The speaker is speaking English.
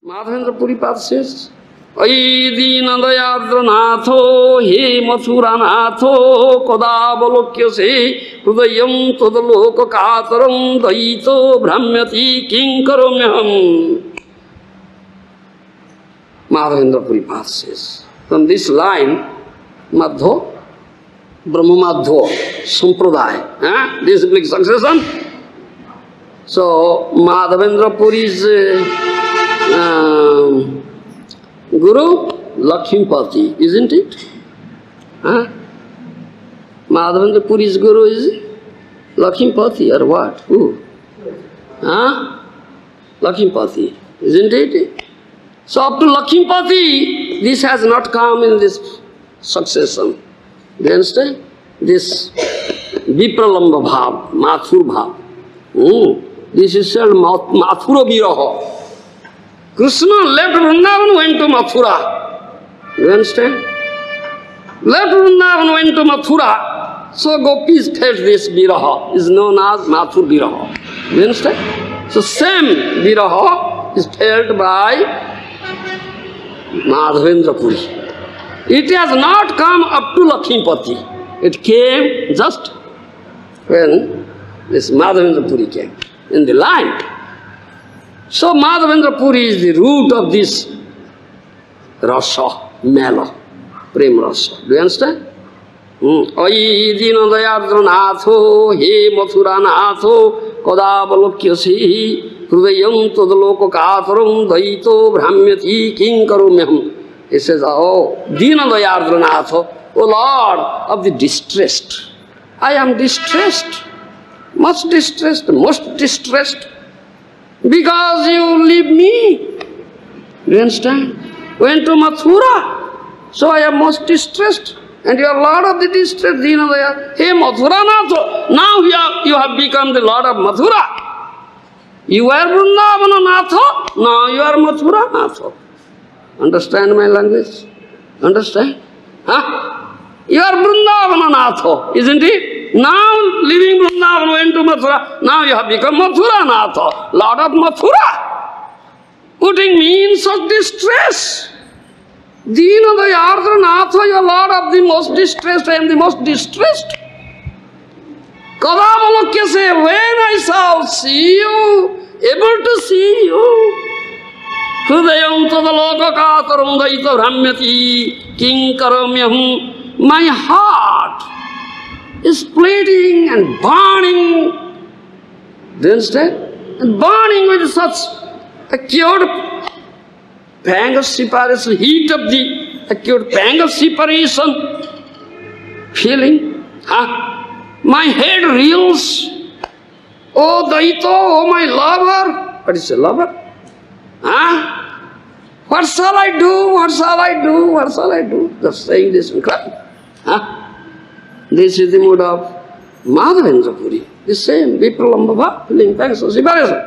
Madhavendra Puripad says, Ai Deenadayadranatho, he Mathuranatho, Kodavalokyase, Hudayam Todaloka Kataram, Daito, Brahmati, Kinkaromyam. Madhavendra Puripad says, from this line, Madho, Brahma Madho, Sampradaya, this is succession. So, Madhavendra Puri's Guru, Lakhimpati, isn't it? Madhavendra Puri's Guru is Lakhimpati or what? Who? Lakhimpati, isn't it? So up to Lakhimpati, this has not come in this succession. Do you understand? This Vipralamba Bhav, Mathur Bhav. This is called Mathura Viraha. Krishna left Vrindavan, went to Mathura. Do you understand? Left Vrindavan, went to Mathura. So Gopis felt this Viraha is known as Mathur Viraha. Do you understand? So same Viraha is felt by Madhavendra Puri. It has not come up to Lakhimpati. It came just when this Madhavendra Puri came in the line. So Madhavendra Puri is the root of this rasa, mela, prem rasa. Do you understand? Ai Deenadayadranatho, he Mathuranatho, Kodavalokyase, Hrudayam Todaloka Kataram, Daito, Brahmati, Kinkaromyam. He says, oh, Deenadayadranatho, O Lord of the distressed. I am distressed, much distressed, most distressed, because you leave me. Do you understand? Went to Mathura, so I am most distressed. And you are Lord of the distress, Deenadaya. Hey Mathuranatho, now you have become the Lord of Mathura. You are Vrindavanatho, now you are Mathuranatho. Understand my language? Understand? You are Vrindavanatho, isn't it? Now leaving Vrindavan went to Mathura, now you have become Mathuranatho, Lord of Mathura, putting me in such distress. Deenadayadranatho, you are Lord of the most distressed, I am the most distressed. Kodavalokyase, when I shall see you, able to see you, Hrudayam Tadaloka Kataram Daita Brahmati Kinkaromyam, my heart is bleeding and burning. Do you understand? And burning with such acute pang of separation, heat of the acute pang of separation, feeling. My head reels. Oh Daito, oh my lover. What is a lover? What shall I do? What shall I do? What shall I do? Just saying this and crying. This is the mood of Madhavendra Puri. The same Vipralamba Bhav, feeling pangs of separation.